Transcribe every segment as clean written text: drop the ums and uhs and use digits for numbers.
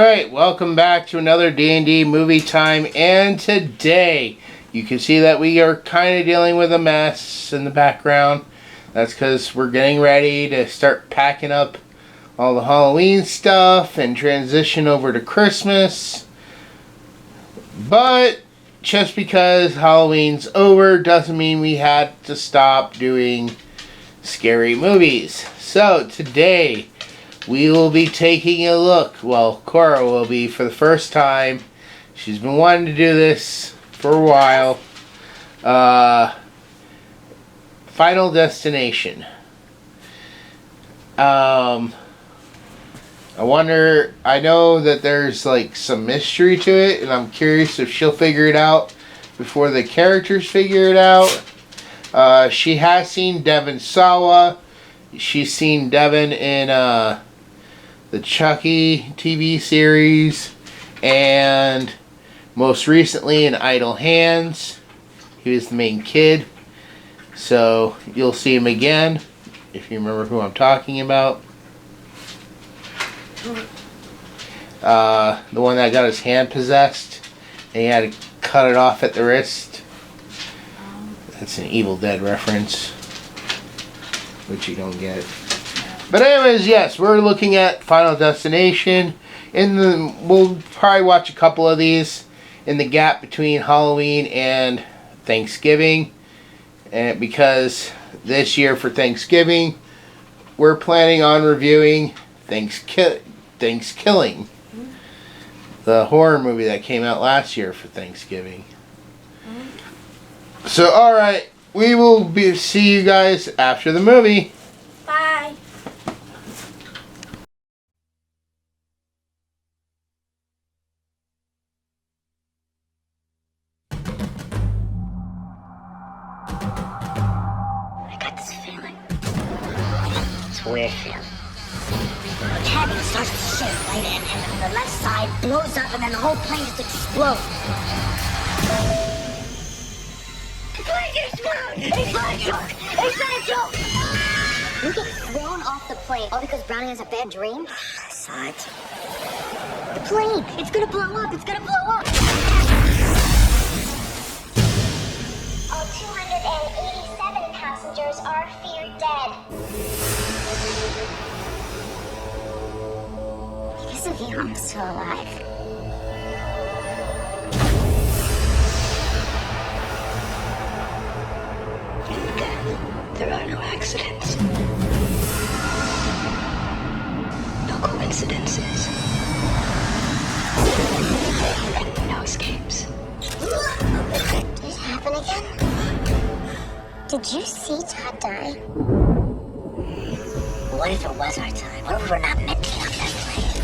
Alright, welcome back to another D&D movie time, and today you can see that we are kind of dealing with a mess in the background. That's because we're getting ready to start packing up all the Halloween stuff and transition over to Christmas. But just because Halloween's over doesn't mean we had to stop doing scary movies. So today we will be taking a look. Well, Cora will be for the first time. She's been wanting to do this for a while. Final Destination. I know that there's like some mystery to it, and I'm curious if she'll figure it out before the characters figure it out. She has seen Devon Sawa. She's seen Devon in the Chucky TV series, and most recently in Idle Hands. He was the main kid, so you'll see him again if you remember who I'm talking about. The one that got his hand possessed and he had to cut it off at the wrist. That's an Evil Dead reference, which you don't get. But anyways, yes, we're looking at Final Destination. We'll probably watch a couple of these in the gap between Halloween and Thanksgiving. And because this year for Thanksgiving, we're planning on reviewing Thanksgiving, the horror movie that came out last year for Thanksgiving. So, alright, we will see you guys after the movie. Bye. I got this feeling. It's a weird feeling. The cabin starts to shift, right? And the left side blows up, and then the whole plane just explodes. The plane gets exploded! It's not a joke! It's not a joke! You get thrown off the plane all because Brownie has a bad dream? I saw it. The plane! It's gonna blow up! It's gonna blow up! All 287 passengers are feared dead. Because of you, I'm still alive. In death, there are no accidents. No coincidences. And no escapes. Did it happen again? Did you see Todd die? What if it was our time? What if we're not meant to be on that plane?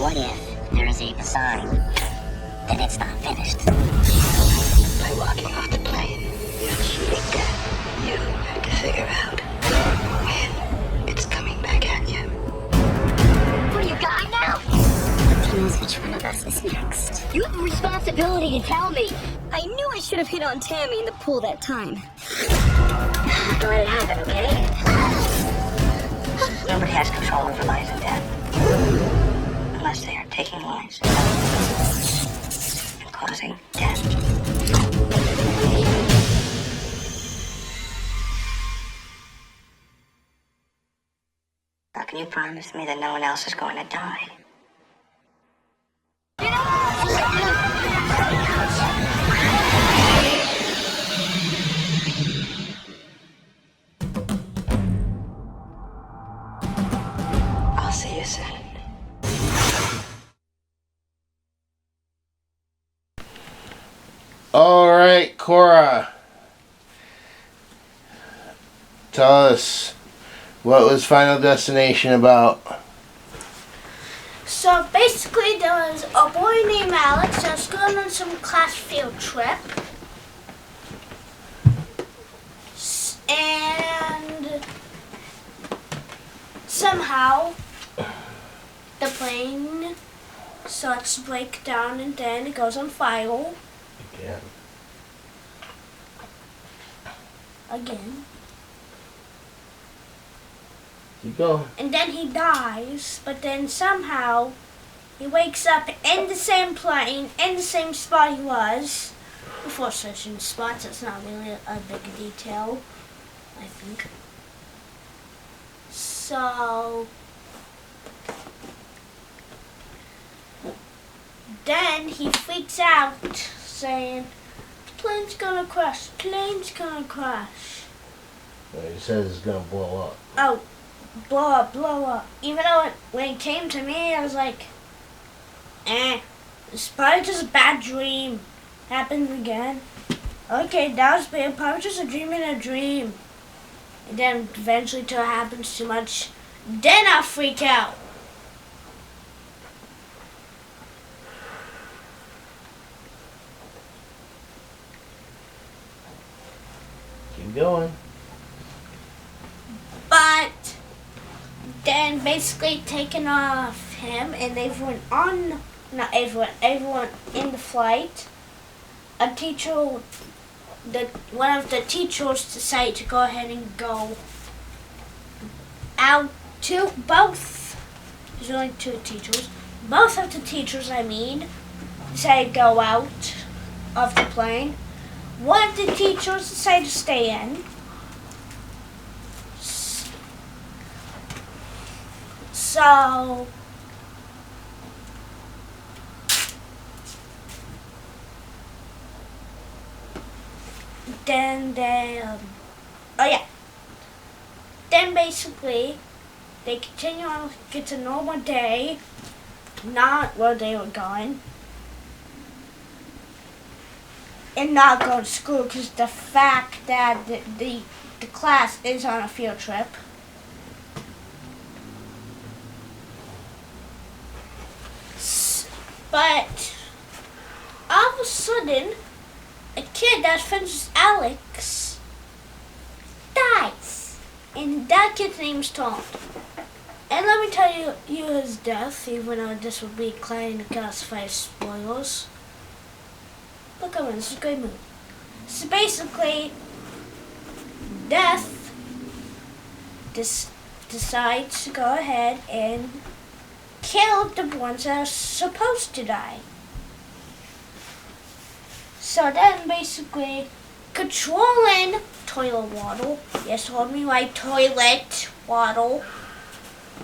What if there is a sign that it's not finished? By walking off the plane, you have to figure out when it's coming back at you. What do you got now? Who knows which one of us is next? You have a responsibility to tell me. I knew I should have hit on Tammy in the pool that time. Don't let it happen, okay? Nobody has control over life and death. Unless they are taking lives and causing death. How can you promise me that no one else is going to die? I'll see you soon. Alright, Cora. Tell us, what was Final Destination about? So basically, there was a boy named Alex that was going on some class field trip. And somehow the plane starts to break down, and then it goes on fire. Again. Keep going. And then he dies, but then somehow he wakes up in the same plane, in the same spot he was before switching spots. It's not really a big detail, I think. So then he freaks out, saying, "Plane's gonna crash, plane's gonna crash." He says it's gonna blow up. Oh, blow up, blow up. Even though when it came to me, I was like, it's probably just a bad dream. Happens again. Okay, that was bad. Probably just a dream in a dream. And then eventually till it happens too much, then I'll freak out. Keep going. But then basically taking off him and everyone in the flight, one of the teachers decided to go ahead and go out to both. There's only two teachers. Both of the teachers, decided to go out of the plane. One of the teachers decided to stay in. So then then basically they continue on, get a normal day, not where they were going, and not go to school because the fact that the class is on a field trip. But all of a sudden, a kid that's friends with Alex dies. And that kid's name is Todd. And let me tell you his death, even though this would be claiming to classify as spoilers. But come on, this is a great movie. So basically, Death decides to go ahead and kill the ones that are supposed to die. So then basically controlling toilet waddle. Yes, hold me right, toilet waddle.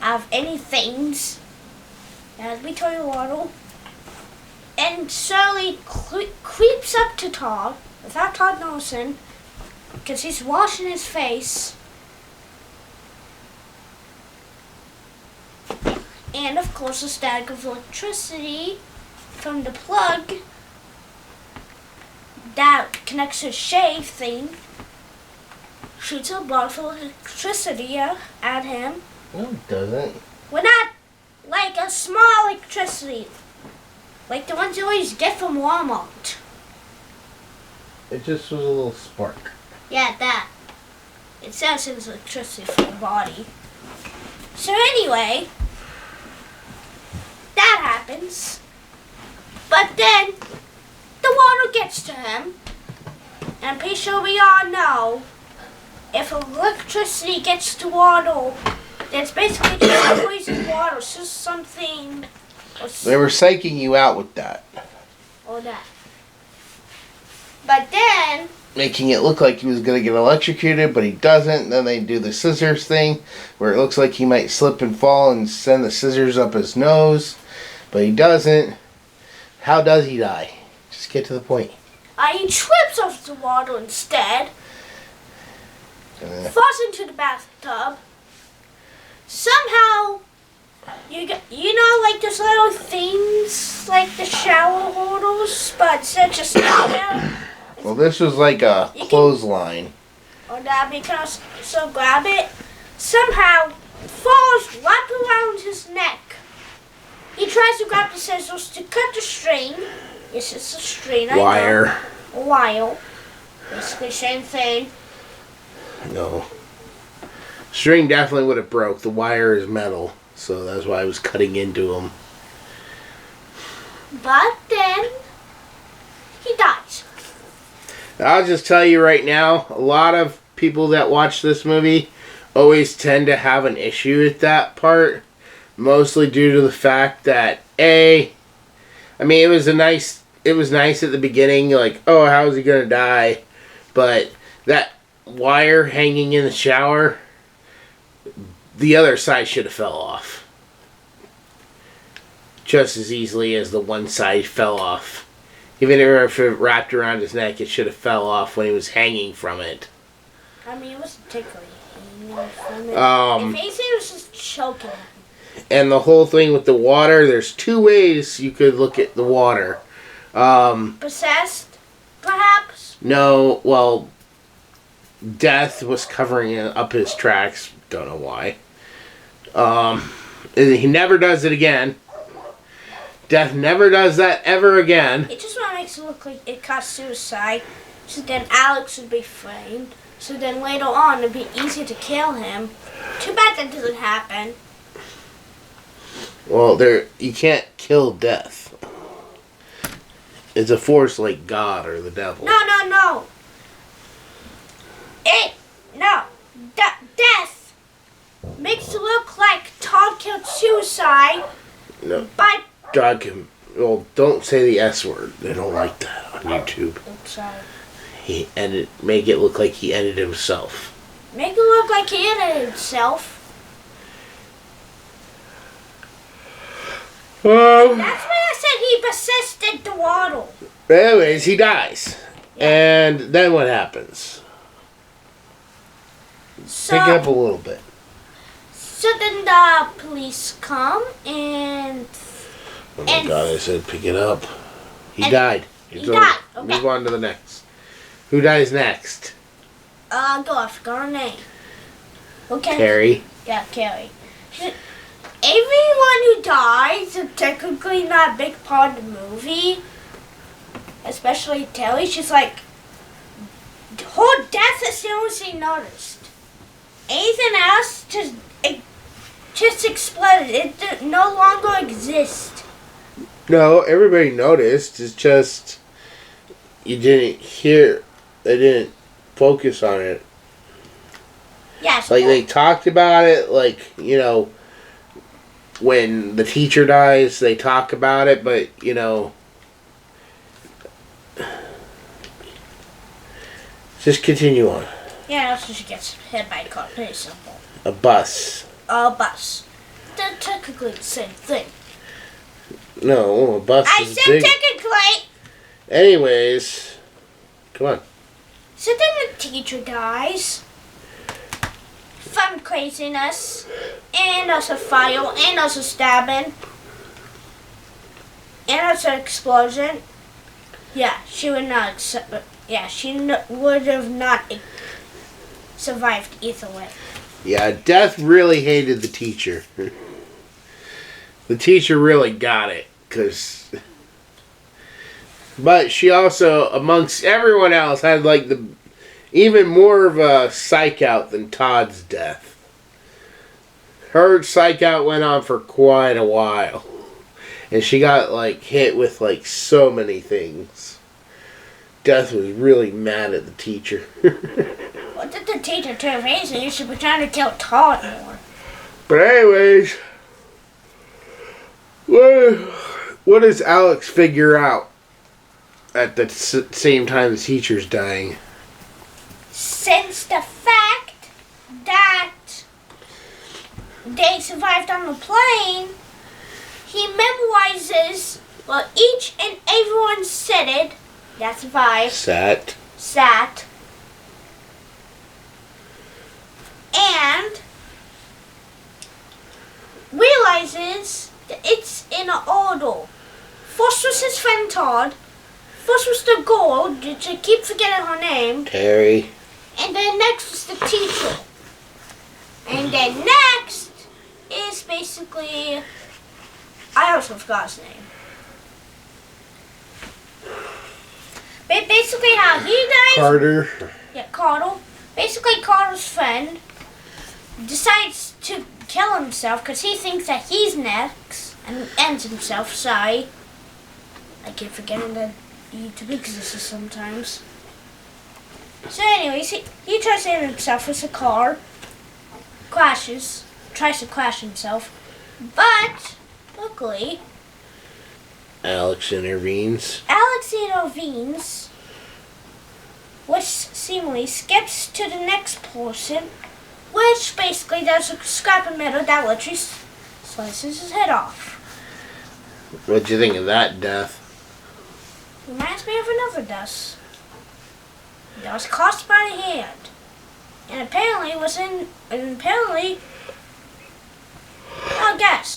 Out of any things. It has to be toilet waddle. And slowly creeps up to Todd without Todd noticing, because he's washing his face. And of course the static of electricity from the plug that connects to the shave thing shoots a block of electricity at him. No, it doesn't. Well, not like a small electricity, like the ones you always get from Walmart. It just was a little spark. Yeah, that. It says it's electricity for the body. So anyway, that happens. But then the water gets to him. And I'm pretty sure we all know if electricity gets to water, then it's basically just poison water. It's just something. They were psyching you out with that. Or that. But then Making it look like he was going to get electrocuted, but he doesn't. Then they do the scissors thing, where it looks like he might slip and fall and send the scissors up his nose, but he doesn't. How does he die? Just get to the point. he trips off the water instead, falls into the bathtub. Somehow, you know, like those little things, like the shower holders, but instead of just there. Well, this was like a clothesline. Or that because so grab it. Somehow falls wrap around his neck. He tries to grab the scissors to cut the string. Yes, it's a string. Wire. A wire. Basically same thing. No. String definitely would have broke. The wire is metal, so that's why I was cutting into him. But then he dies. I'll just tell you right now, a lot of people that watch this movie always tend to have an issue with that part, mostly due to the fact that I mean, it was nice at the beginning, like, oh, how's he gonna die? But that wire hanging in the shower, the other side should have fell off. Just as easily as the one side fell off. Even if it wrapped around his neck, it should have fell off when he was hanging from it. I mean, it wasn't particularly hanging from it. If anything, it was just choking him. And the whole thing with the water, there's two ways you could look at the water. Possessed, perhaps? No, well, Death was covering up his tracks. Don't know why. He never does it again. Death never does that ever again. It just makes it look like it caused suicide. So then Alex would be framed. So then later on, it'd be easier to kill him. Too bad that doesn't happen. Well, you can't kill Death. It's a force like God or the devil. No. Death makes it look like Todd killed suicide. No. By God can. Well, don't say the S word. They don't like that on YouTube. I'm sorry. Make it look like he ended himself. Make it look like he ended himself. That's why I said he persisted the waddle. Anyways, he dies. Yeah. And then what happens? So, Pick it up a little bit. So then the police come and... Oh my God, I said pick it up. He died. He died. Okay. Move on to the next. Who dies next? I forgot her name. Okay. Carrie. Yeah, Carrie. Everyone who dies is technically not a big part of the movie. Especially Terry. She's like, her death is the only thing noticed. Anything else just exploded. It no longer exists. No, everybody noticed. It's just you didn't hear. They didn't focus on it. Yes. Like they talked about it. Like, you know, when the teacher dies, they talk about it. But you know, just continue on. Yeah, that's when she gets hit by a car. Pretty simple. A bus. A bus. They're technically the same thing. No, a bus I is said big. technically. Anyways, come on. So then the teacher dies from craziness, and also fire, and also stabbing, and also explosion. Yeah, she would not. Would have not survived either way. Yeah, Death really hated the teacher. The teacher really got it, but she also, amongst everyone else, had like even more of a psych out than Todd's death. Her psych out went on for quite a while, and she got like hit with like so many things. Death was really mad at the teacher. What did the teacher turn face and you should be trying to kill Todd more? But anyways, what does Alex figure out at the same time the teacher's dying? Since the fact that they survived on the plane, he memorizes, well, each and everyone said it, that survived. Sat. And realizes that it's in an order. First was his friend Todd. First was the girl, which I keep forgetting her name. Terry. And then next was the teacher. And then next is basically, I also forgot his name. But basically how he dies. Carter. Yeah, Carter. Basically Carter's friend decides to kill himself because he thinks that he's next and ends himself. Sorry. I keep forgetting that YouTube exists sometimes. So anyways, he tries to end himself with a car. Crashes. Tries to crash himself. But, luckily, Alex intervenes. Alex intervenes, which seemingly skips to the next portion, which basically there's a scrap of metal that literally slices his head off. What'd you think of that death? Reminds me of another death that was caused by the hand, and apparently I'll guess.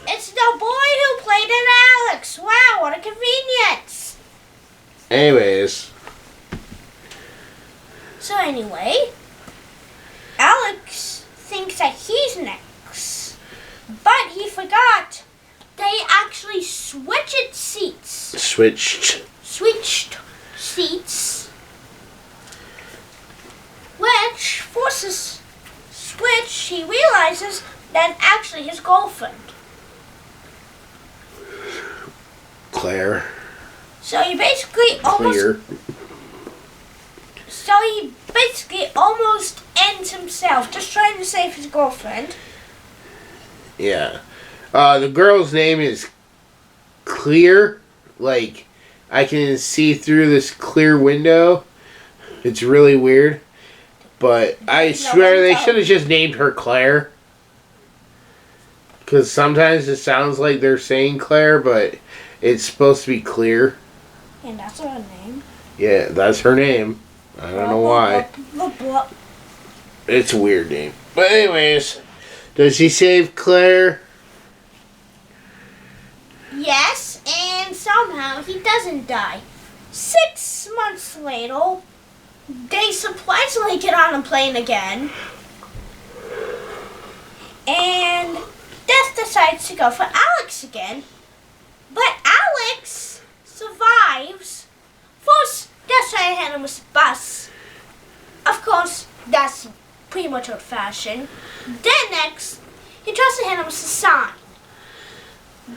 It's the boy who played in Alex. Wow, what a convenience. Anyways. So anyway, Alex thinks that he's next, but he forgot they actually switched seats. Switched seats, which he realizes that actually his girlfriend. Claire. So he basically almost ends himself, just trying to save his girlfriend. Yeah. The girl's name is Clear. Like, I can see through this clear window. It's really weird. But I swear they should have just named her Claire. Because sometimes it sounds like they're saying Claire, but it's supposed to be Clear. And that's her name. Yeah, that's her name. I don't know why. It's a weird name. But anyways, does he save Claire? Yes, and somehow he doesn't die. 6 months later, they surprisingly get on a plane again. And Death decides to go for Alex again. But Alex survives. First, Death tries to hit him with a bus. Of course, that's pretty much old fashioned. Then next, he tries to hit him with a sign.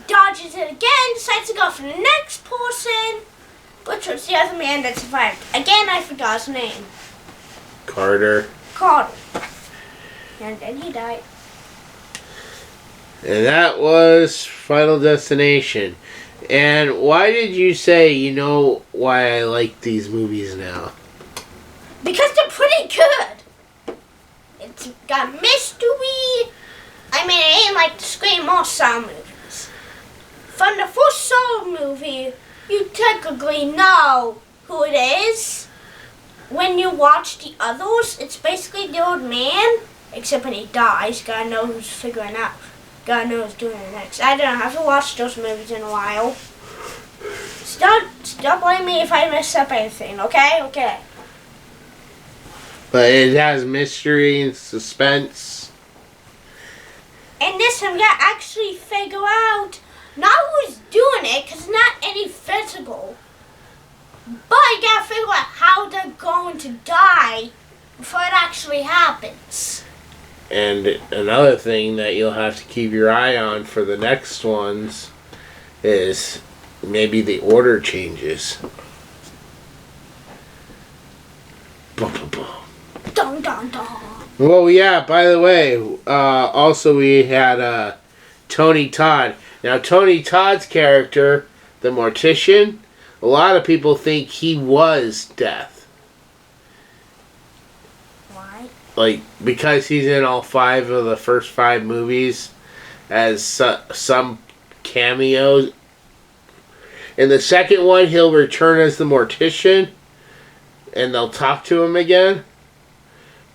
Dodges it again, decides to go for the next person, which was the other man that survived. Again, I forgot his name. Carter. And then he died. And that was Final Destination. And why did you say, you know why I like these movies now? Because they're pretty good. It's got mystery. I mean, it ain't like the Scream or Saw movies. From the first Saw movie, you technically know who it is. When you watch the others, it's basically the old man, except when he dies. God knows who's figuring out. God knows who's doing it next. I don't know. I haven't watched those movies in a while. Stop blaming me if I mess up anything, okay? Okay. But it has mystery and suspense. And this time, you gotta actually figure out not who's doing it, because it's not any physical. But you gotta figure out how they're going to die before it actually happens. And another thing that you'll have to keep your eye on for the next ones is maybe the order changes. Boom, boom, boom. Dun, dun, dun. Well, yeah, by the way, also we had Tony Todd. Now, Tony Todd's character, the mortician, a lot of people think he was Death. Why? Like, because he's in all 5 of the first 5 movies as some cameos. In the second one, he'll return as the mortician, and they'll talk to him again.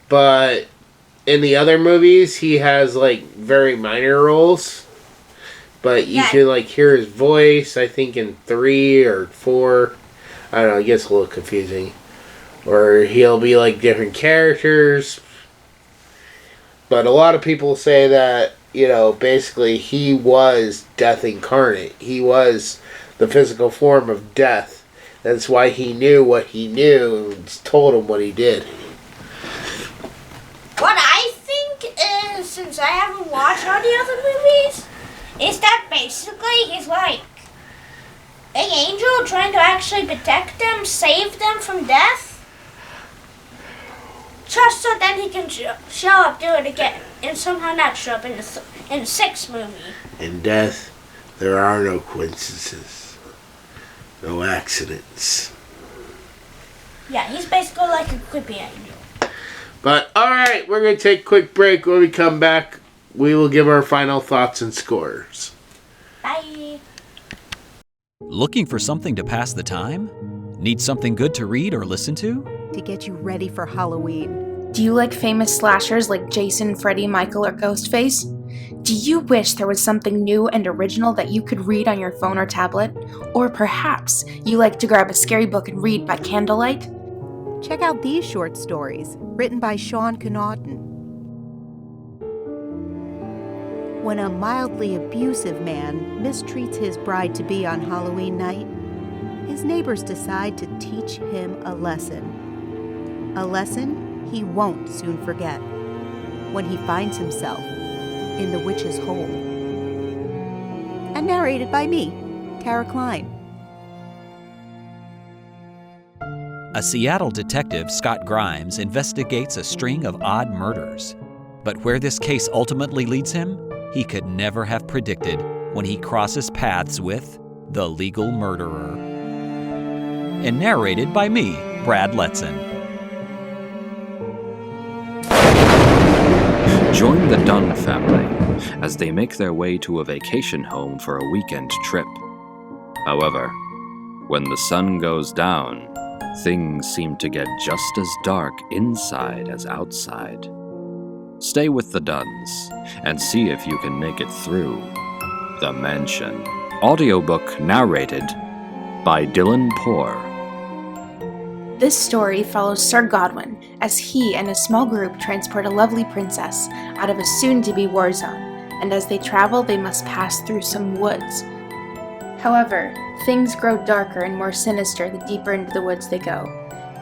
But in the other movies, he has, like, very minor roles. But you can, like, hear his voice, I think, in 3 or 4. I don't know, it gets a little confusing. Or he'll be, like, different characters. But a lot of people say that, you know, basically he was Death incarnate. He was the physical form of Death. That's why he knew what he knew and told him what he did. What I think is, since I haven't watched all the other movies, is that basically he's like an angel trying to actually protect them, save them from death. Just so then he can show up, do it again, and somehow not show up in the 6th movie. And Death There are no coincidences. No accidents. Yeah, he's basically like a creepy angel. But, alright, we're going to take a quick break. When we come back, we will give our final thoughts and scores. Bye. Looking for something to pass the time? Need something good to read or listen to? To get you ready for Halloween. Do you like famous slashers like Jason, Freddy, Michael, or Ghostface? Do you wish there was something new and original that you could read on your phone or tablet? Or perhaps you like to grab a scary book and read by candlelight? Check out these short stories, written by Seann William. When a mildly abusive man mistreats his bride-to-be on Halloween night, his neighbors decide to teach him a lesson. A lesson he won't soon forget when he finds himself in the witch's hole. And narrated by me, Tara Klein. A Seattle detective, Scott Grimes, investigates a string of odd murders. But where this case ultimately leads him, he could never have predicted when he crosses paths with the legal murderer. And narrated by me, Brad Letson. Join the Dunn family as they make their way to a vacation home for a weekend trip. However, when the sun goes down, things seem to get just as dark inside as outside. Stay with the Dunns and see if you can make it through The Mansion. Audiobook narrated by Dylan Poor. This story follows Sir Godwin as he and a small group transport a lovely princess out of a soon-to-be war zone, and as they travel they must pass through some woods. However, things grow darker and more sinister the deeper into the woods they go,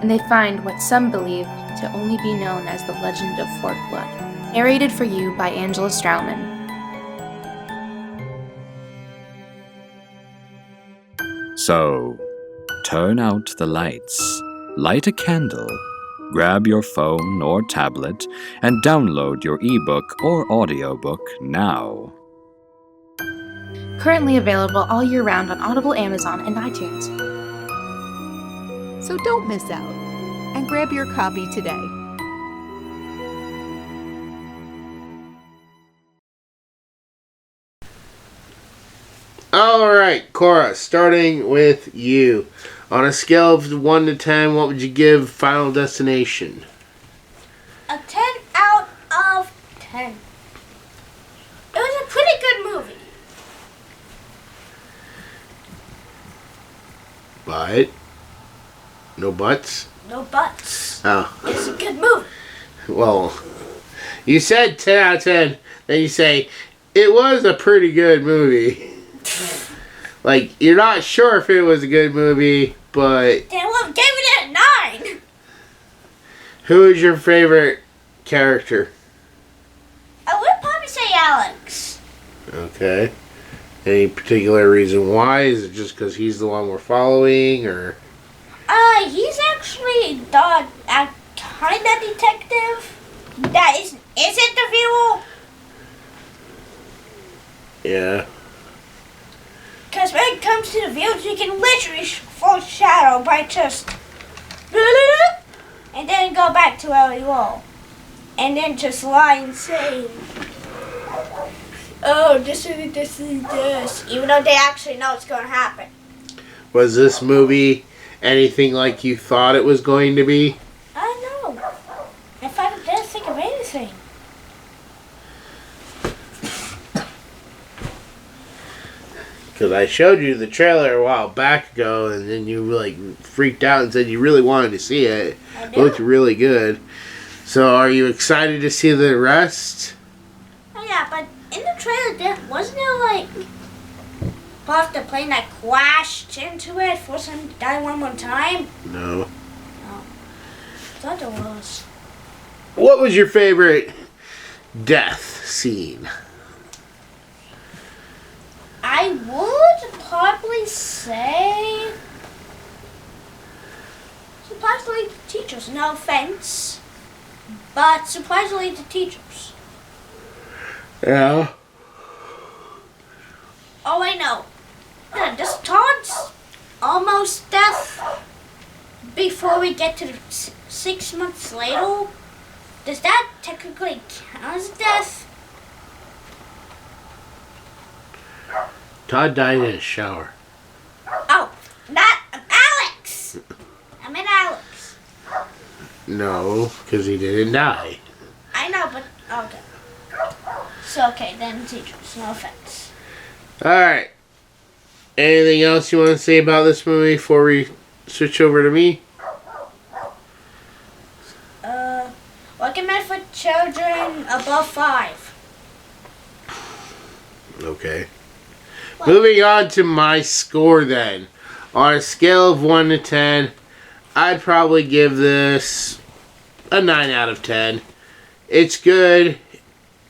and they find what some believe to only be known as the Legend of Fort Blood. Narrated for you by Angela Strauman. So, turn out the lights, light a candle, grab your phone or tablet, and download your ebook or audiobook now. Currently available all year round on Audible, Amazon, and iTunes. So don't miss out, and grab your copy today. Alright, Cora, starting with you. On a scale of 1 to 10, what would you give Final Destination? A 10 out of 10. It was a pretty good movie. But? No buts? No buts. Oh. It's a good movie. Well, you said 10 out of 10, then you say, it was a pretty good movie. Like, you're not sure if it was a good movie, but... Then we'll give it a 9. Who is your favorite character? I would probably say Alex. Okay. Any particular reason why? Is it just because he's the one we're following, or... He's actually the kind of detective that isn't the viewer. Yeah. Because when it comes to the views, you can literally foreshadow by just... and then go back to where we were. And then just lie and say... Oh, this is this. Even though they actually know what's going to happen. Was this movie anything like you thought it was going to be? I know. If I didn't think of anything. Because I showed you the trailer a while back ago, and then you like freaked out and said you really wanted to see it. It looked really good. So are you excited to see the rest? Oh yeah, but in the trailer, wasn't there like part of the plane that crashed into it, forced him to die one more time? No. I thought there was. What was your favorite death scene? I would probably say surprisingly the teachers. No offense, but surprisingly the teachers. Yeah. Oh, I know. Yeah, this Todd's almost death. Before we get to the 6 months later, does that technically count as death? Todd died in a shower. Oh, not Alex. I meant Alex. No, because he didn't die. I know, but okay. So okay, then teachers, no offense. Alright. Anything else you want to say about this movie before we switch over to me? Recommend for children above 5. Okay. Moving on to my score then. On a scale of 1 to 10, I'd probably give this a 9 out of 10. It's good.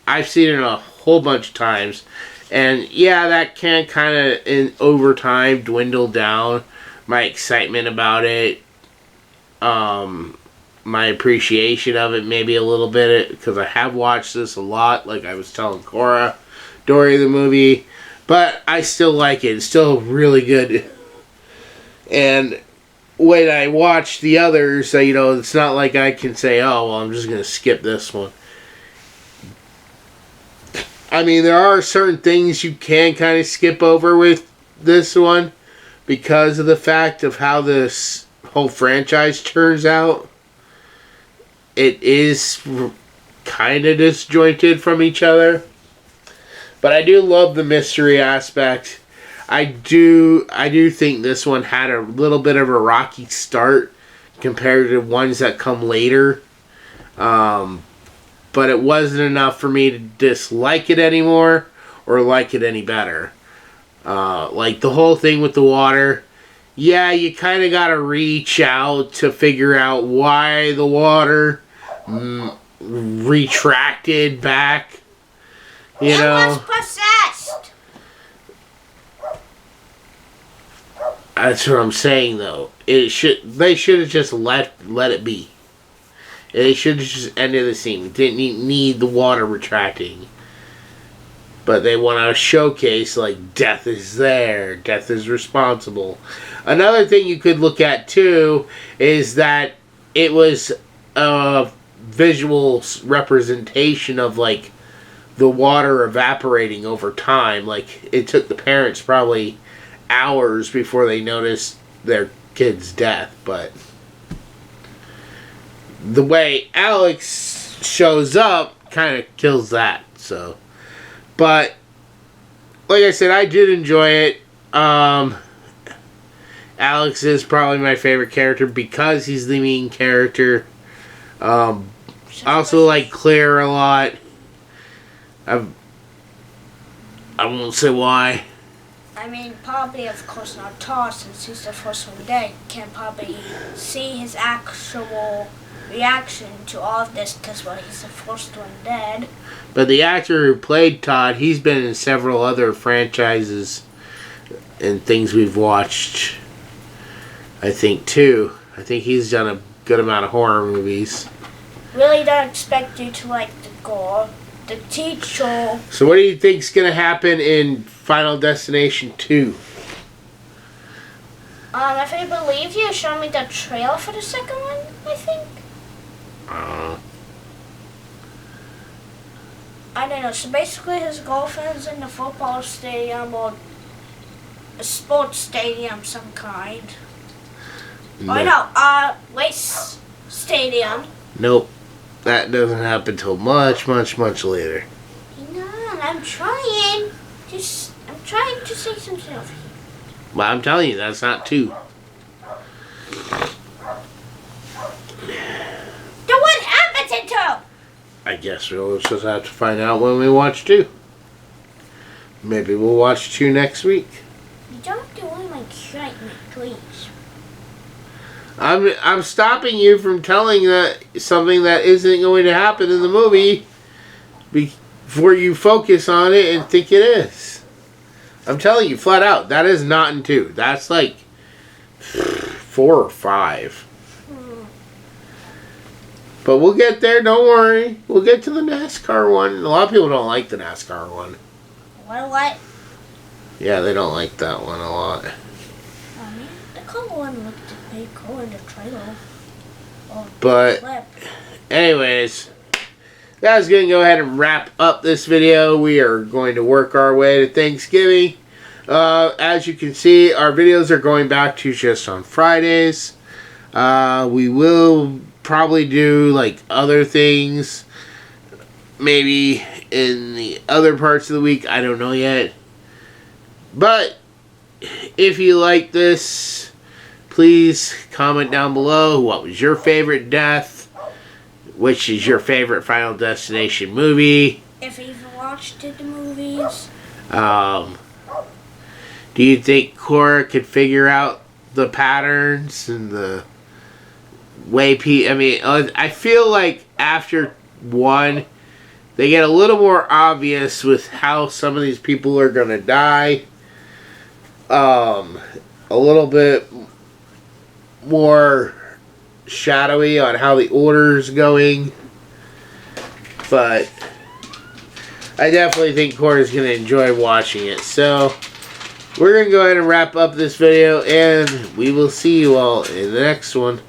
I've seen it a whole bunch of times. And yeah, that can kind of, over time, dwindle down my excitement about it. My appreciation of it maybe a little bit, because I have watched this a lot, like I was telling Cora during the movie. But I still like it. It's still really good. And when I watch the others, it's not like I can say, oh, well, I'm just going to skip this one. I mean, there are certain things you can kind of skip over with this one because of the fact of how this whole franchise turns out. It is kind of disjointed from each other. But I do love the mystery aspect. I do think this one had a little bit of a rocky start compared to ones that come later. But it wasn't enough for me to dislike it anymore or like it any better. Like the whole thing with the water. Yeah, you kind of got to reach out to figure out why the water retracted back. You know, was possessed. That's what I'm saying, though. They should have just let it be. They should have just ended the scene. We didn't need the water retracting. But they want to showcase, like, death is there. Death is responsible. Another thing you could look at, too, is that it was a visual representation of, like, the water evaporating over time. Like, it took the parents probably hours before they noticed their kid's death. But the way Alex shows up kind of kills that. So, but like I said, I did enjoy it. Alex is probably my favorite character because he's the main character. I also like Claire a lot. I won't say why. I mean, probably, of course, not Todd, since he's the first one dead. Can't probably see his actual reaction to all of this because, well, he's the first one dead. But the actor who played Todd, he's been in several other franchises and things we've watched, I think, too. I think he's done a good amount of horror movies. Really don't expect you to like the gore. The teacher. So what do you think's going to happen in Final Destination 2? If I believe you showed me the trailer for the second one, I think. I don't know. So basically his girlfriend's in the football stadium or a sports stadium some kind. No. Race stadium. Nope. That doesn't happen till much, much, much later. No, I'm trying. I'm trying to say something over here. Well, I'm telling you, that's not 2. Then what happens in 2? I guess we'll just have to find out when we watch 2. Maybe we'll watch 2 next week. You don't do all my excitement, please. I'm stopping you from telling that something that isn't going to happen in the movie before you focus on it and think it is. I'm telling you flat out, that is not in 2. That's like 4 or 5. But we'll get there, don't worry. We'll get to the NASCAR one. A lot of people don't like the NASCAR one. What? Yeah, they don't like that one a lot. I mean, the color one looked pretty cool in the trailer. But, anyways, that's going to go ahead and wrap up this video. We are going to work our way to Thanksgiving. As you can see, our videos are going back to just on Fridays. We will probably do like other things maybe in the other parts of the week. I don't know yet. But if you like this, please comment down below what was your favorite death, which is your favorite Final Destination movie. If you've watched the movies. Do you think Cora could figure out the patterns and the way I feel like after one, they get a little more obvious with how some of these people are going to die. A little bit more shadowy on how the order's going. But I definitely think Cora's going to enjoy watching it. So we're going to go ahead and wrap up this video, and we will see you all in the next one.